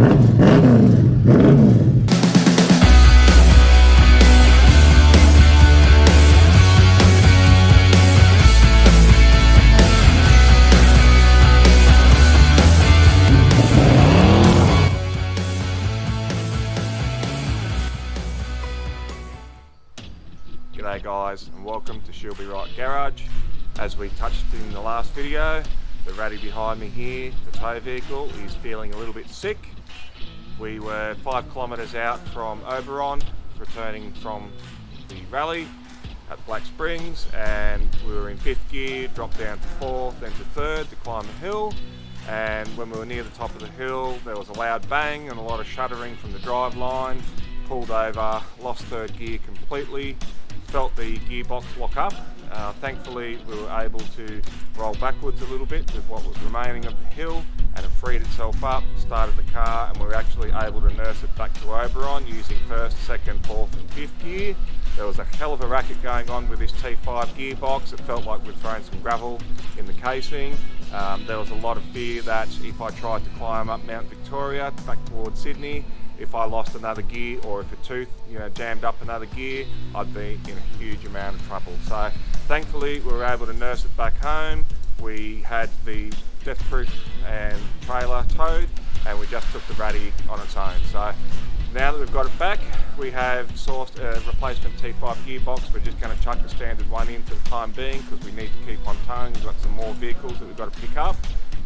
G'day guys, and welcome to She'll Be Right Garage. As we touched in the last video, the Ratty behind me here, the tow vehicle, is feeling a little bit sick. We were 5 kilometres out from Oberon, returning from the rally at Black Springs, and we were in 5th gear, dropped down to 4th, then to 3rd to climb the hill. And when we were near the top of the hill, there was a loud bang and a lot of shuddering from the drive line. Pulled over, lost 3rd gear completely. Felt the gearbox lock up. Thankfully we were able to roll backwards a little bit with what was remaining of the hill, and it freed itself up, started the car, and we were actually able to nurse it back to Oberon using 1st, 2nd, 4th and 5th gear. There was a hell of a racket going on with this T5 gearbox. It felt like we'd thrown some gravel in the casing. There was a lot of fear that if I tried to climb up Mount Victoria back towards Sydney, if I lost another gear or if a tooth jammed up another gear, I'd be in a huge amount of trouble. So thankfully we were able to nurse it back home. We had the death-proof and trailer towed, and we just took the Ratty on its own. So now that we've got it back, we have sourced a replacement T5 gearbox. We're just going to chuck the standard one in for the time being because we need to keep on towing. We've got some more vehicles that we've got to pick up.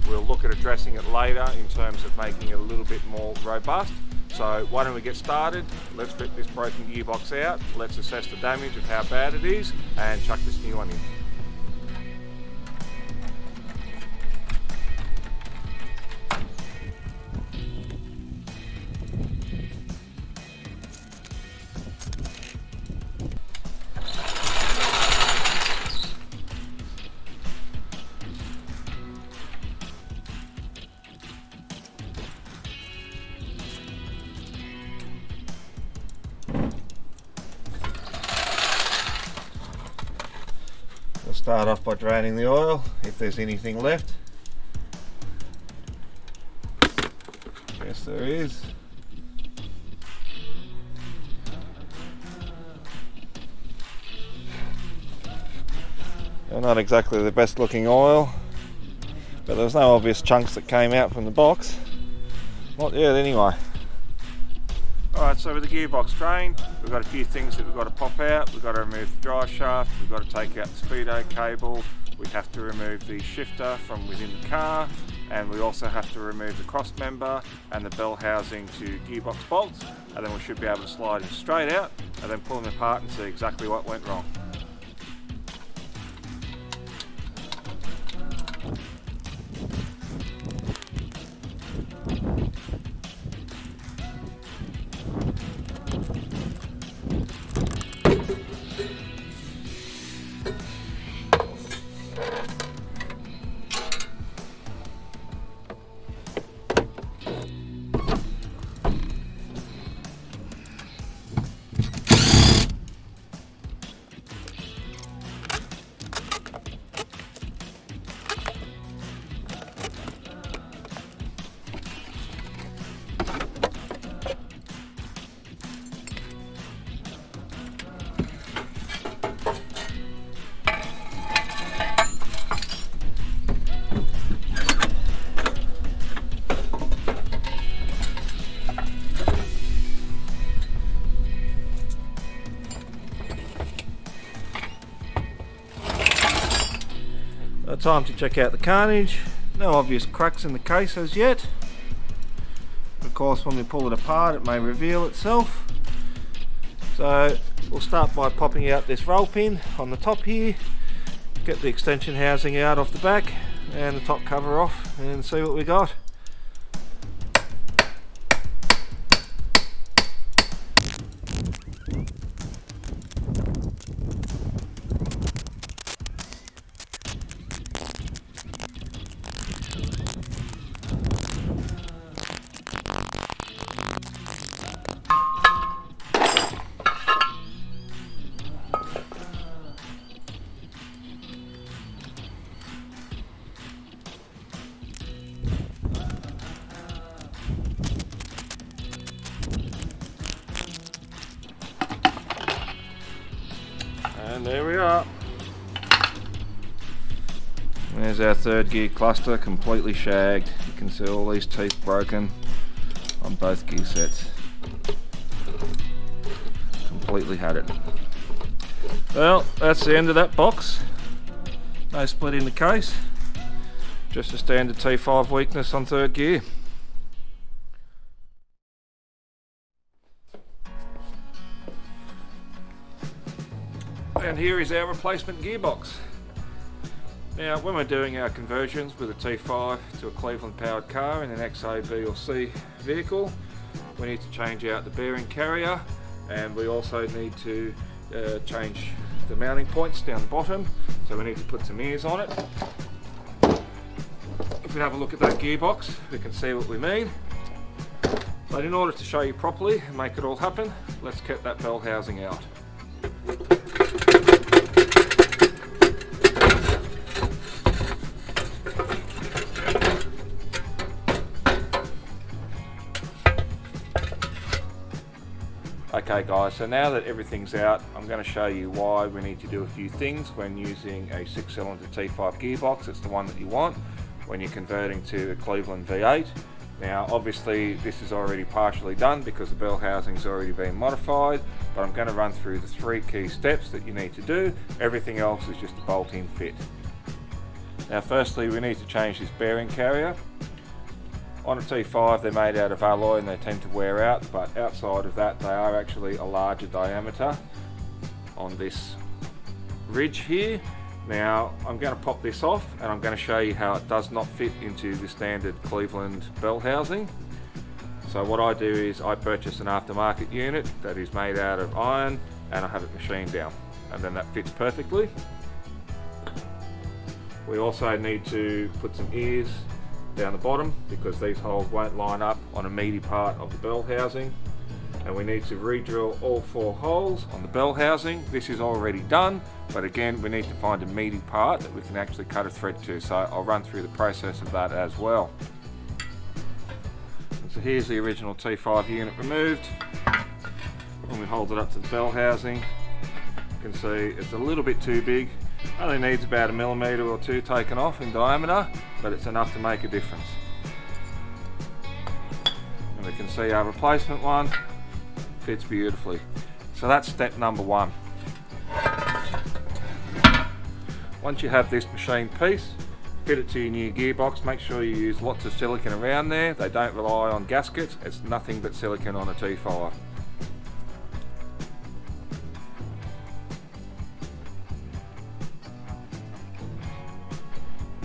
We'll look at addressing it later in terms of making it a little bit more robust. So why don't we get started? Let's rip this broken gearbox out, let's assess the damage of how bad it is, and chuck this new one in. Start off by draining the oil, if there's anything left. Yes, there is. Not exactly the best looking oil, but there's no obvious chunks that came out from the box. Not yet anyway. Alright, so with the gearbox drained, we've got a few things that we've got to pop out. We've got to remove the drive shaft, we've got to take out the speedo cable, we have to remove the shifter from within the car, and we also have to remove the cross member and the bell housing to gearbox bolts, and then we should be able to slide them straight out and then pull them apart and see exactly what went wrong. Time to check out the carnage. No obvious cracks in the case as yet. Of course, when we pull it apart, it may reveal itself. So we'll start by popping out this roll pin on the top here, get the extension housing out off the back and the top cover off, and see what we got. there we are. There's our third gear cluster, completely shagged. You can see all these teeth broken on both gear sets. Completely had it. Well, that's the end of that box. No split in the case. Just a standard T5 weakness on third gear. And here is our replacement gearbox. Now, when we're doing our conversions with a T5 to a Cleveland powered car in an X, A, B or C vehicle, we need to change out the bearing carrier, and we also need to change the mounting points down the bottom, so we need to put some ears on it. If we have a look at that gearbox, we can see what we mean. But in order to show you properly and make it all happen, let's get that bell housing out. Okay guys, so now that everything's out, I'm going to show you why we need to do a few things when using a 6-cylinder T5 gearbox. It's the one that you want when you're converting to a Cleveland V8. Now obviously this is already partially done because the bell housing's already been modified, but I'm going to run through the 3 key steps that you need to do. Everything else is just a bolt-in fit. Now firstly, we need to change this bearing carrier. On a T5 they're made out of alloy and they tend to wear out, but outside of that they are actually a larger diameter on this ridge here. Now I'm going to pop this off and I'm going to show you how it does not fit into the standard Cleveland bell housing. So what I do is I purchase an aftermarket unit that is made out of iron and I have it machined down, and then that fits perfectly. We also need to put some ears down the bottom because these holes won't line up on a meaty part of the bell housing, and we need to re-drill all 4 holes on the bell housing. This is already done, but again we need to find a meaty part that we can actually cut a thread to, so I'll run through the process of that as well. And so here's the original T5 unit removed. When we hold it up to the bell housing, you can see it's a little bit too big. Only needs about 1 millimetre or 2 taken off in diameter, but it's enough to make a difference. And we can see our replacement one fits beautifully. So that's step number 1. Once you have this machined piece, fit it to your new gearbox. Make sure you use lots of silicone around there. They don't rely on gaskets. It's nothing but silicone on a T5.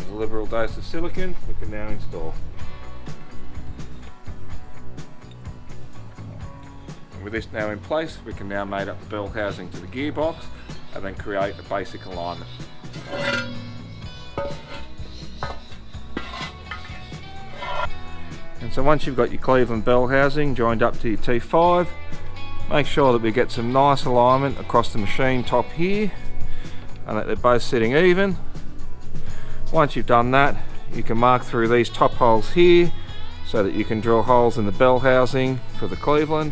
A liberal dose of silicone we can now install. And with this now in place, we can now mate up the bell housing to the gearbox and then create a basic alignment. And so once you've got your Cleveland bell housing joined up to your T5, make sure that we get some nice alignment across the machine top here and that they're both sitting even. Once you've done that, you can mark through these top holes here so that you can drill holes in the bell housing for the Cleveland.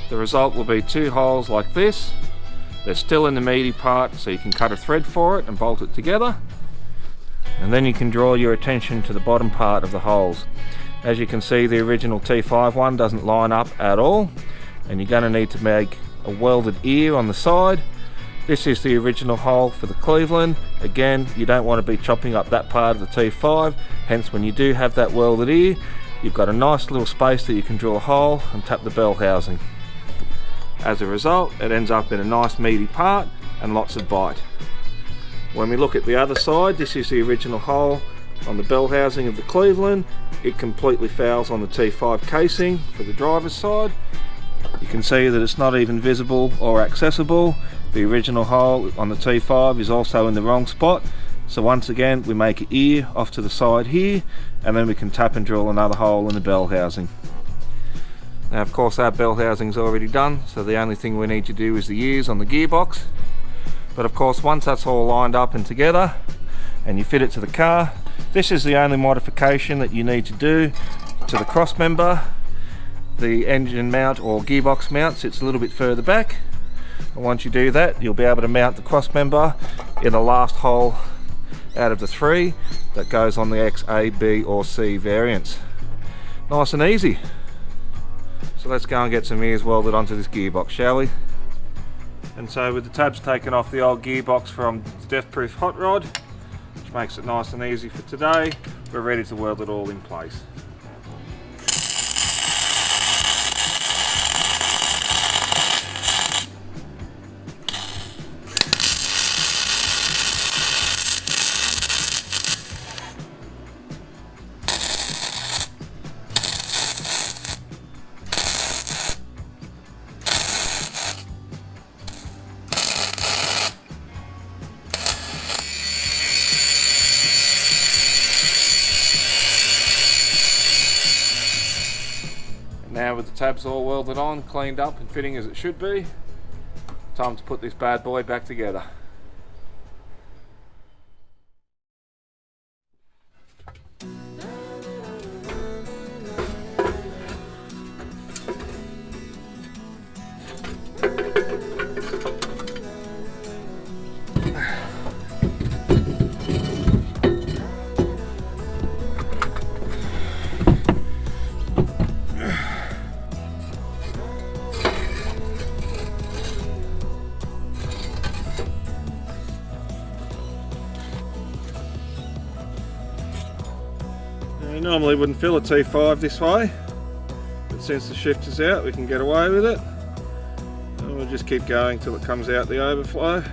The result will be 2 holes like this. They're still in the meaty part, so you can cut a thread for it and bolt it together. And then you can draw your attention to the bottom part of the holes. As you can see, the original T5 one doesn't line up at all, and you're going to need to make a welded ear on the side. This is the original hole for the Cleveland. Again, you don't want to be chopping up that part of the T5, hence when you do have that welded ear, you've got a nice little space that you can drill a hole and tap the bell housing. As a result, it ends up in a nice meaty part and lots of bite. When we look at the other side, this is the original hole on the bell housing of the Cleveland. It completely fouls on the T5 casing for the driver's side. You can see that it's not even visible or accessible. The original hole on the T5 is also in the wrong spot. So once again, we make an ear off to the side here, and then we can tap and drill another hole in the bell housing. Now of course our bell housing is already done, so the only thing we need to do is the ears on the gearbox. But of course once that's all lined up and together and you fit it to the car, this is the only modification that you need to do to the cross member. The engine mount or gearbox mount sits a little bit further back. And once you do that, you'll be able to mount the cross member in the last hole out of the 3 that goes on the X, A, B or C variants. Nice and easy. So let's go and get some ears welded onto this gearbox, shall we? And so with the tabs taken off the old gearbox from the Deathproof hot rod, which makes it nice and easy for today, we're ready to weld it all in place. Now with the tabs all welded on, cleaned up and fitting as it should be, time to put this bad boy back together. You normally wouldn't fill a T5 this way, but since the shifter's out we can get away with it. And we'll just keep going till it comes out the overflow.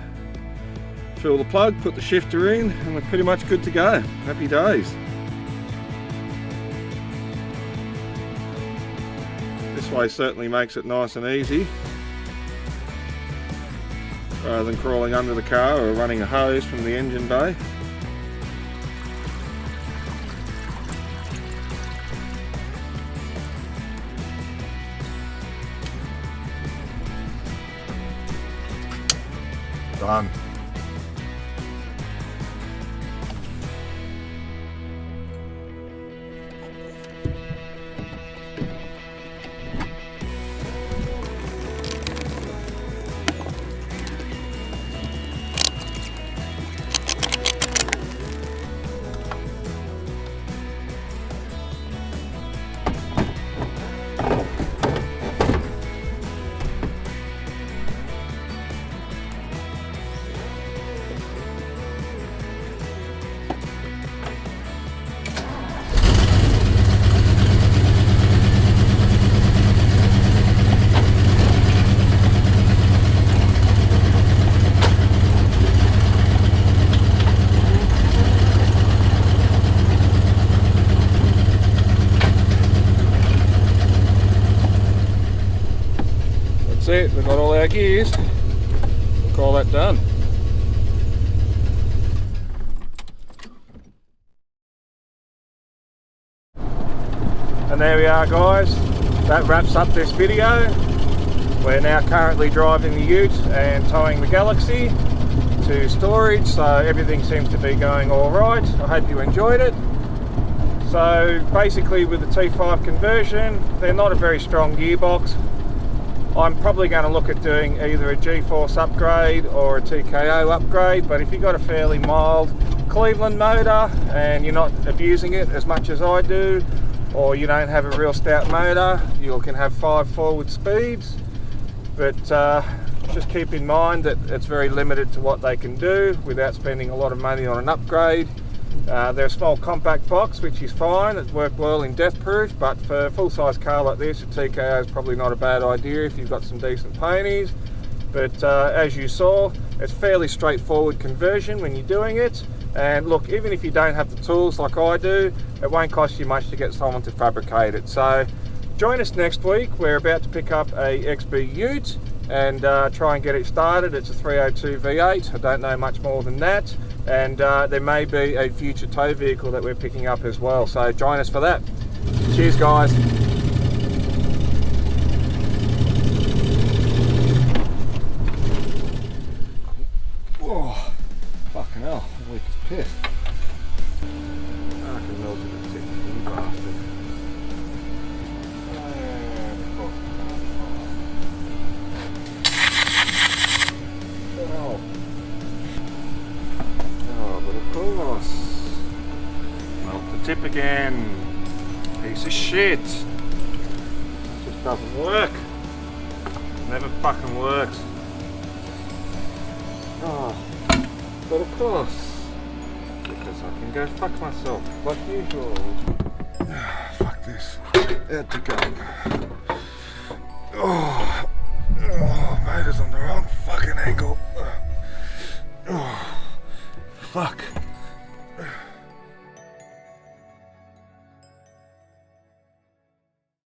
Fill the plug, put the shifter in, and we're pretty much good to go. Happy days. This way certainly makes it nice and easy, rather than crawling under the car or running a hose from the engine bay. Done. That's it, we've got all our gears. We'll call that done. And there we are, guys. That wraps up this video. We're now currently driving the Ute and towing the Galaxy to storage, so everything seems to be going all right. I hope you enjoyed it. So basically with the T5 conversion, they're not a very strong gearbox. I'm probably going to look at doing either a G-Force upgrade or a TKO upgrade, but if you've got a fairly mild Cleveland motor and you're not abusing it as much as I do, or you don't have a real stout motor, you can have 5 forward speeds, but just keep in mind that it's very limited to what they can do without spending a lot of money on an upgrade. They're a small compact box, which is fine. It worked well in Deathproof, but for a full-size car like this, a TKO is probably not a bad idea if you've got some decent painties. But as you saw, it's fairly straightforward conversion when you're doing it. And look, even if you don't have the tools like I do, it won't cost you much to get someone to fabricate it. So join us next week. We're about to pick up a XB Ute and try and get it started. It's a 302 V8. I don't know much more than that. And there may be a future tow vehicle that we're picking up as well. So join us for that. Cheers, guys. Whoa, fucking hell, the leak is pissed. I can melt it a tick, you bastard. And of course. tip again. Piece of shit. It just doesn't work. Never fucking works. Oh, but of course, because I can go fuck myself like usual. Fuck this. Out to go. Oh, mate, it's on the wrong fucking angle. Oh, fuck.